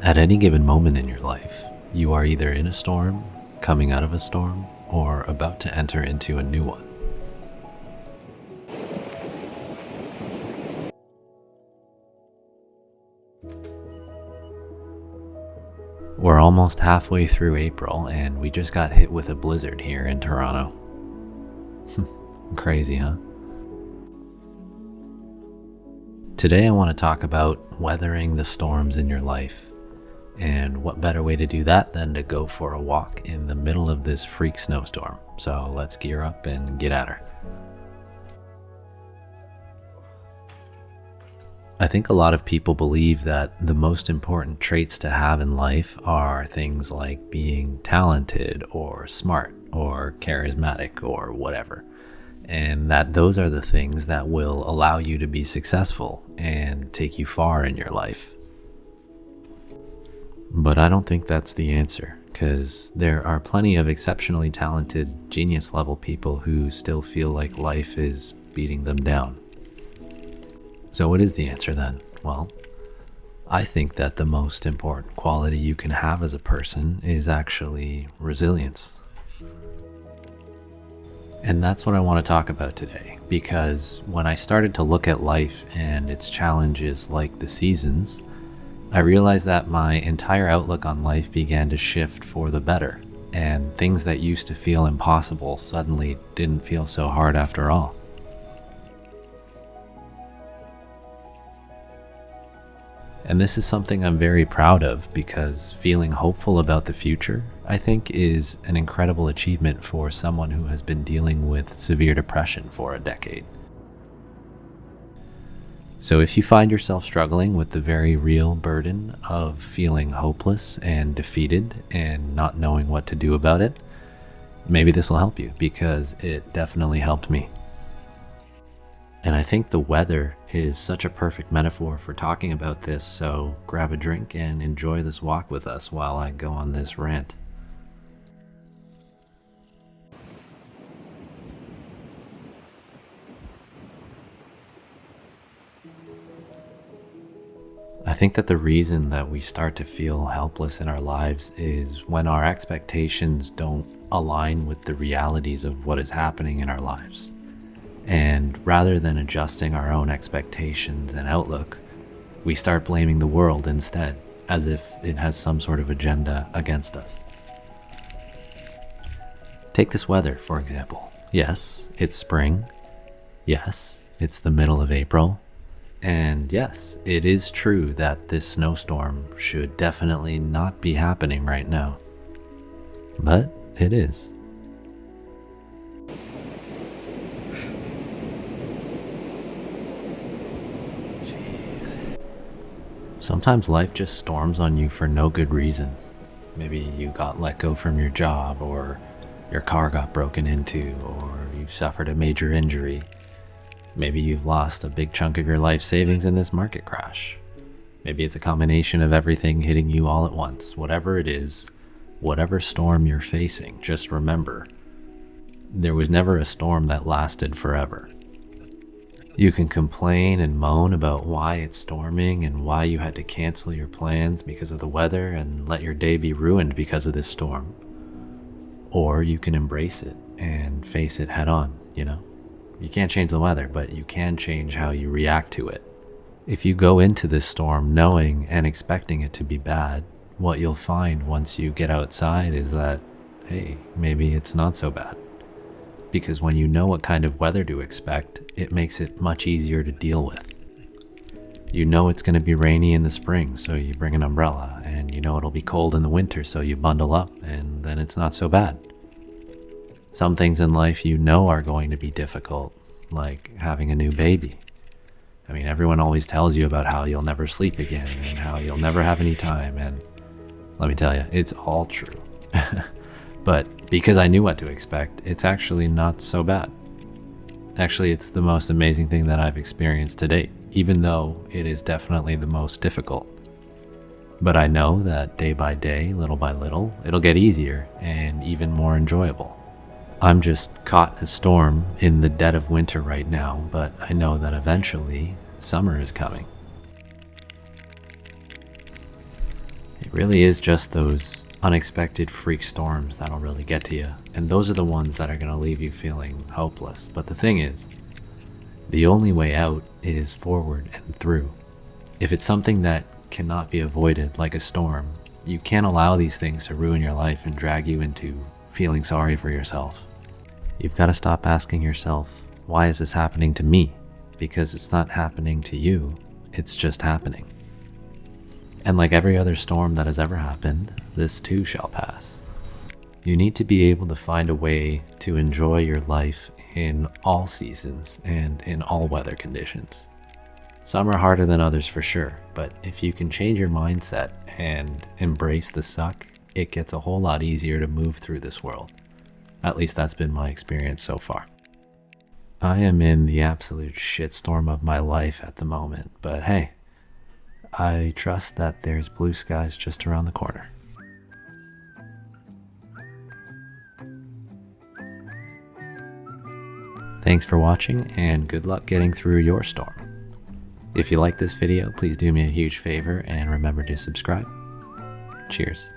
At any given moment in your life, you are either in a storm, coming out of a storm, or about to enter into a new one. We're almost halfway through April and we just got hit with a blizzard here in Toronto. Crazy, huh? Today I want to talk about weathering the storms in your life. And what better way to do that than to go for a walk in the middle of this freak snowstorm. So let's gear up and get at her. I think a lot of people believe that the most important traits to have in life are things like being talented or smart or charismatic or whatever. And that those are the things that will allow you to be successful and take you far in your life. But I don't think that's the answer, because there are plenty of exceptionally talented, genius-level people who still feel like life is beating them down. So what is the answer then? Well, I think that the most important quality you can have as a person is actually resilience. And that's what I want to talk about today, because when I started to look at life and its challenges like the seasons, I realized that my entire outlook on life began to shift for the better, and things that used to feel impossible suddenly didn't feel so hard after all. And this is something I'm very proud of, because feeling hopeful about the future, I think, is an incredible achievement for someone who has been dealing with severe depression for a decade. So if you find yourself struggling with the very real burden of feeling hopeless and defeated and not knowing what to do about it, maybe this will help you, because it definitely helped me. And I think the weather is such a perfect metaphor for talking about this, so grab a drink and enjoy this walk with us while I go on this rant. I think that the reason that we start to feel helpless in our lives is when our expectations don't align with the realities of what is happening in our lives. And rather than adjusting our own expectations and outlook, we start blaming the world instead, as if it has some sort of agenda against us. Take this weather, for example. Yes, it's spring. Yes, it's the middle of April. And yes, it is true that this snowstorm should definitely not be happening right now. But it is. Sometimes life just storms on you for no good reason. Maybe you got let go from your job, or your car got broken into, or you suffered a major injury. Maybe you've lost a big chunk of your life savings in this market crash. Maybe it's a combination of everything hitting you all at once. Whatever it is, whatever storm you're facing, just remember, there was never a storm that lasted forever. You can complain and moan about why it's storming and why you had to cancel your plans because of the weather and let your day be ruined because of this storm. Or you can embrace it and face it head on, You can't change the weather, but you can change how you react to it. If you go into this storm knowing and expecting it to be bad, what you'll find once you get outside is that, hey, maybe it's not so bad. Because when you know what kind of weather to expect, it makes it much easier to deal with. You know it's going to be rainy in the spring, so you bring an umbrella, and you know it'll be cold in the winter, so you bundle up, and then it's not so bad. Some things in life you know are going to be difficult, like having a new baby. I mean, everyone always tells you about how you'll never sleep again and how you'll never have any time, and let me tell you, it's all true. But because I knew what to expect, it's actually not so bad. Actually, it's the most amazing thing that I've experienced to date, even though it is definitely the most difficult. But I know that day by day, little by little, it'll get easier and even more enjoyable. I'm just caught in a storm in the dead of winter right now, but I know that eventually summer is coming. It really is just those unexpected freak storms that'll really get to you, and those are the ones that are going to leave you feeling hopeless. But the thing is, the only way out is forward and through. If it's something that cannot be avoided, like a storm, you can't allow these things to ruin your life and drag you into feeling sorry for yourself. You've got to stop asking yourself, why is this happening to me? Because it's not happening to you, it's just happening. And like every other storm that has ever happened, this too shall pass. You need to be able to find a way to enjoy your life in all seasons and in all weather conditions. Some are harder than others for sure, but if you can change your mindset and embrace the suck, it gets a whole lot easier to move through this world. At least that's been my experience so far. I am in the absolute shitstorm of my life at the moment, but hey, I trust that there's blue skies just around the corner. Thanks for watching, and good luck getting through your storm. If you like this video, please do me a huge favor and remember to subscribe. Cheers.